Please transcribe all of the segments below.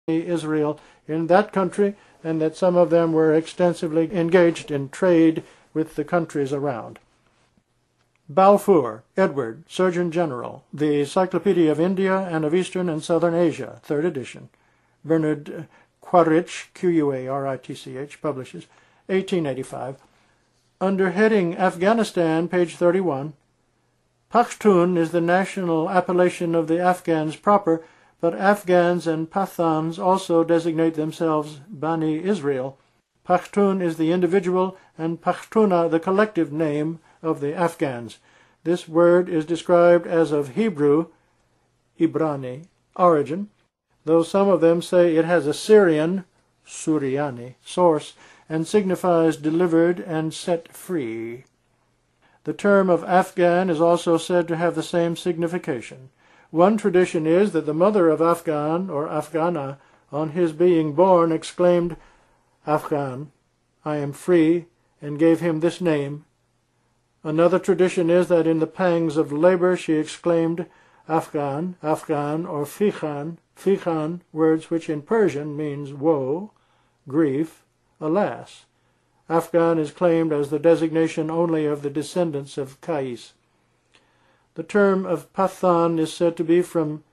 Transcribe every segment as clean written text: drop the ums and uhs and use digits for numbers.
Israel in that country, and that some of them were extensively engaged in trade with the countries around. Balfour, Edward, Surgeon General, The Encyclopedia of India and of Eastern and Southern Asia, 3rd edition. Bernard Quaritch, Quaritch, publishes, 1885. Under heading Afghanistan, page 31, Pashtun is the national appellation of the Afghans proper, but Afghans and Pathans also designate themselves Bani Israel. Pashtun is the individual and Pashtuna the collective name of the Afghans. This word is described as of Hebrew, Ibrani, origin, though some of them say it has a Syrian, Suryani, source, and signifies delivered and set free. The term of Afghan is also said to have the same signification. One tradition is that the mother of Afghan, or Afghana, on his being born, exclaimed, Afghan, I am free, and gave him this name. Another tradition is that in the pangs of labor she exclaimed, Afghan, Afghan, or Fikhan, words which in Persian means woe, grief, alas. Afghan is claimed as the designation only of the descendants of Qais. The term of Pathan is said to be from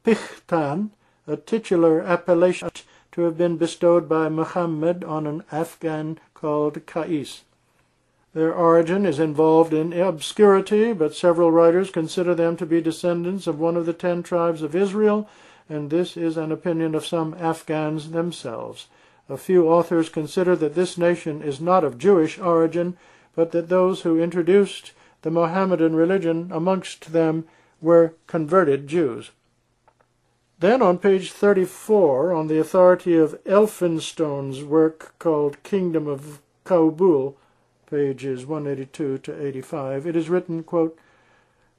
Pikhtan, a titular appellation to have been bestowed by Muhammad on an Afghan called Qais. Their origin is involved in obscurity, but several writers consider them to be descendants of one of the 10 tribes of Israel, and this is an opinion of some Afghans themselves. A few authors consider that this nation is not of Jewish origin, but that those who introduced the Mohammedan religion amongst them were converted Jews. Then on page 34, on the authority of Elphinstone's work called Kingdom of Kabul, pages 182 to 85, it is written, quote,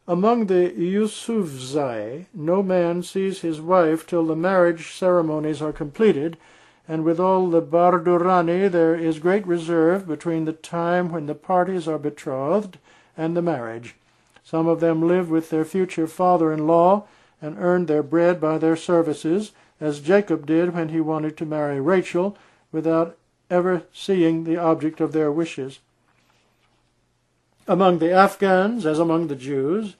Among the Yusufzai, no man sees his wife till the marriage ceremonies are completed, and with all the Bardurani there is great reserve between the time when the parties are betrothed and the marriage. Some of them live with their future father-in-law and earn their bread by their services, as Jacob did when he wanted to marry Rachel, without ever seeing the object of their wishes. Among the Afghans, as among the Jews,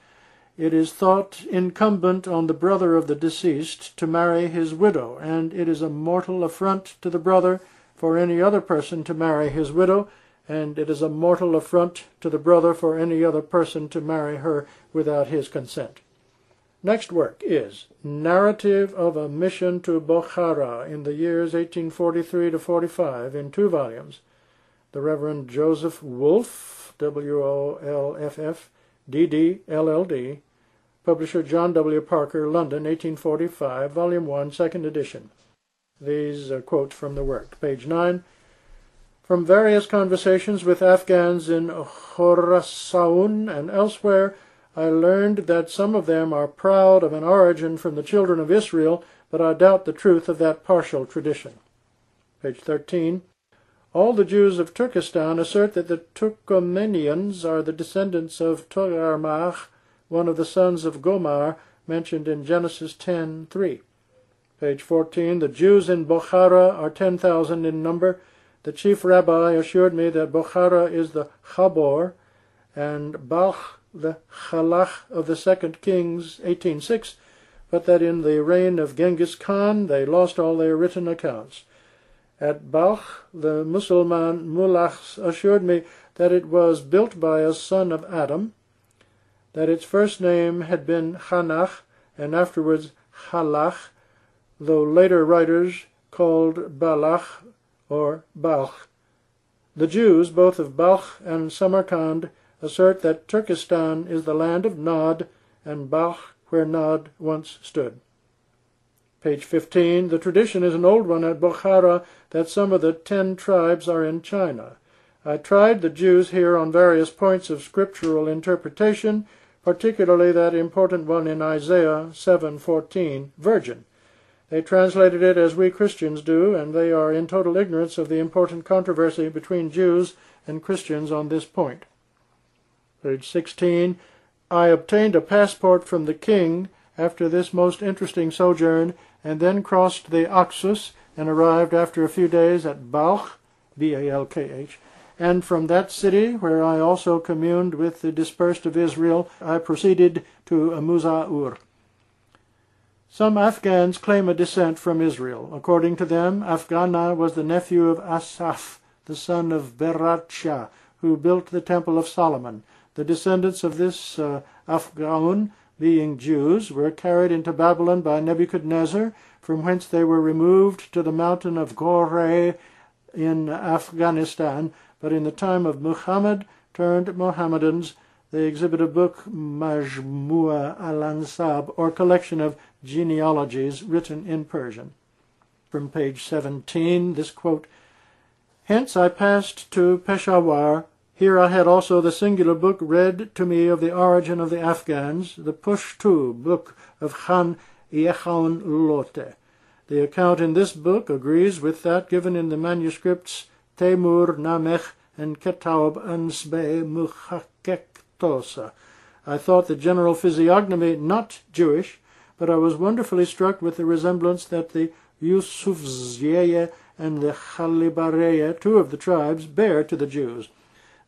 it is thought incumbent on the brother of the deceased to marry his widow, and it is a mortal affront to the brother for any other person to marry his widow, and it is a mortal affront to the brother for any other person to marry her without his consent. Next work is Narrative of a Mission to Bokhara in the years 1843 to 45 in 2 volumes. The Reverend Joseph Wolff, Wolff, D.D., LLD, publisher John W. Parker, London, 1845, Volume 1, 2nd edition. These are quotes from the work. Page 9. From various conversations with Afghans in Khorasan and elsewhere, I learned that some of them are proud of an origin from the children of Israel, but I doubt the truth of that partial tradition. Page 13. All the Jews of Turkestan assert that the Turkomenians are the descendants of Togarmah, one of the sons of Gomar, mentioned in Genesis 10:3. Page 14. The Jews in Bokhara are 10,000 in number. The chief rabbi assured me that Bokhara is the Chabor, and Balch the Chalach of the 2nd Kings, 18:6, but that in the reign of Genghis Khan they lost all their written accounts. At Balch, the Musulman mullahs assured me that it was built by a son of Adam, that its first name had been Hanach, and afterwards Halach, though later writers called Balach or Balch. The Jews, both of Balch and Samarkand, assert that Turkestan is the land of Nod, and Balch where Nod once stood. Page 15. The tradition is an old one at Bokhara that some of the 10 tribes are in China. I tried the Jews here on various points of scriptural interpretation, particularly that important one in Isaiah 7:14, virgin. They translated it as we Christians do, and they are in total ignorance of the important controversy between Jews and Christians on this point. Page 16. I obtained a passport from the king, after this most interesting sojourn, and then crossed the Oxus and arrived after a few days at Balkh, B-A-L-K-H, and from that city, where I also communed with the dispersed of Israel, I proceeded to Muzaur. Some Afghans claim a descent from Israel. According to them, Afghana was the nephew of Asaph, the son of Berat Shah, who built the Temple of Solomon. The descendants of this Afghan, being Jews, were carried into Babylon by Nebuchadnezzar, from whence they were removed to the mountain of Goreh in Afghanistan, but in the time of Muhammad turned Mohammedans, they exhibit a book, Majmua al-Ansab, or collection of genealogies written in Persian. From page 17, this quote, "Hence I passed to Peshawar. Here I had also the singular book read to me of the origin of the Afghans, the Pushtu book of Khan Yechaun Lote. The account in this book agrees with that given in the manuscripts Temur Namech and Ketaub Ansbe Mukhakektosa. I thought the general physiognomy not Jewish, but I was wonderfully struck with the resemblance that the Yusufzeye and the Khalibareye, two of the tribes, bear to the Jews.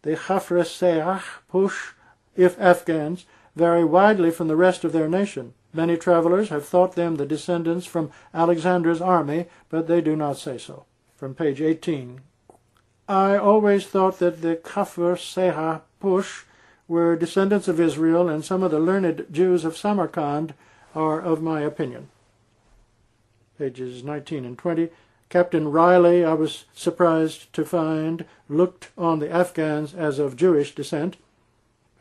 The Khafreseach Push, if Afghans, vary widely from the rest of their nation. Many travelers have thought them the descendants from Alexander's army, but they do not say so." From page 18. "I always thought that the Khafreseach Push were descendants of Israel, and some of the learned Jews of Samarkand are of my opinion." Pages 19 and 20. "Captain Riley, I was surprised to find, looked on the Afghans as of Jewish descent."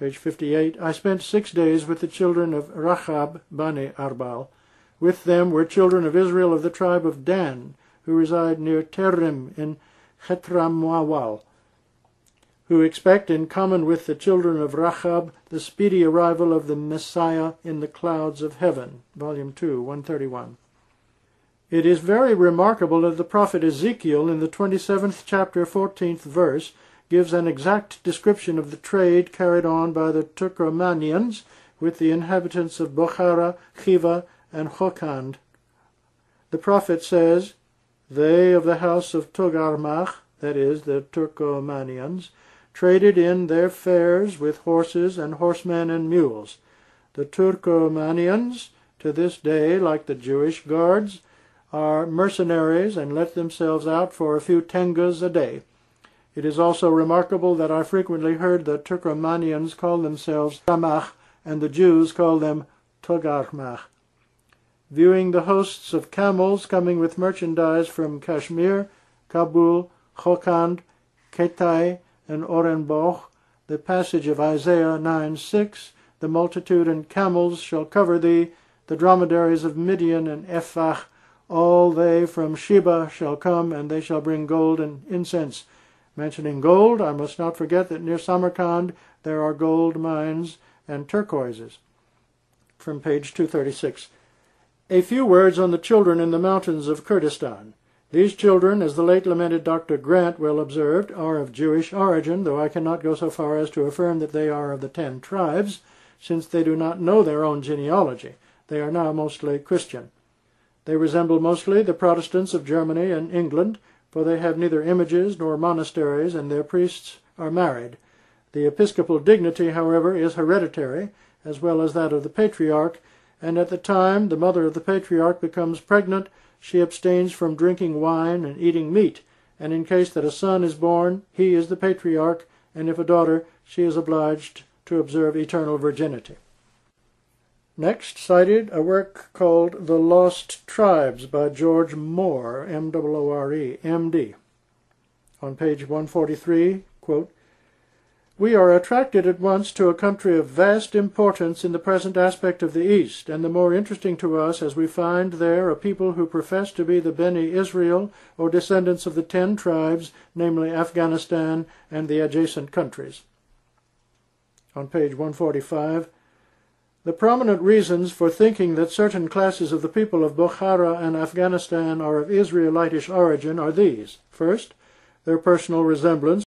Page 58. "I spent 6 days with the children of Rachab Bani Arbal. With them were children of Israel of the tribe of Dan, who reside near Terim in Chetramawal, who expect, in common with the children of Rachab, the speedy arrival of the Messiah in the clouds of heaven." Volume 2, 131. It is very remarkable that the prophet Ezekiel, in the 27th chapter, 14th verse, gives an exact description of the trade carried on by the Turkomanians with the inhabitants of Bokhara, Khiva, and Khokhand. The prophet says, "They of the house of Togarmach," that is, the Turkomanians, "traded in their fares with horses and horsemen and mules. The Turkomanians, to this day, like the Jewish guards, are mercenaries and let themselves out for a few tengas a day. It is also remarkable that I frequently heard the Turkomanians call themselves Ramach, and the Jews call them Togarmach. Viewing the hosts of camels coming with merchandise from Kashmir, Kabul, Khokhand, Ketai, and Orenboch, the passage of Isaiah 9:6, "The multitude and camels shall cover thee, the dromedaries of Midian and Ephah, all they from Sheba shall come, and they shall bring gold and incense." Mentioning gold, I must not forget that near Samarkand there are gold mines and turquoises. From page 236. A few words on the children in the mountains of Kurdistan. These children, as the late lamented Dr. Grant well observed, are of Jewish origin, though I cannot go so far as to affirm that they are of the 10 tribes, since they do not know their own genealogy. They are now mostly Christian. They resemble mostly the Protestants of Germany and England, for they have neither images nor monasteries, and their priests are married. The episcopal dignity, however, is hereditary, as well as that of the patriarch, and at the time the mother of the patriarch becomes pregnant, she abstains from drinking wine and eating meat, and in case that a son is born, he is the patriarch, and if a daughter, she is obliged to observe eternal virginity. Next cited a work called The Lost Tribes by George Moore, M-O-O-R-E, M.D. On page 143, quote, "We are attracted at once to a country of vast importance in the present aspect of the East, and the more interesting to us as we find there a people who profess to be the Beni Israel, or descendants of the 10 tribes, namely Afghanistan and the adjacent countries." On page 145, "The prominent reasons for thinking that certain classes of the people of Bokhara and Afghanistan are of Israelitish origin are these. First, their personal resemblance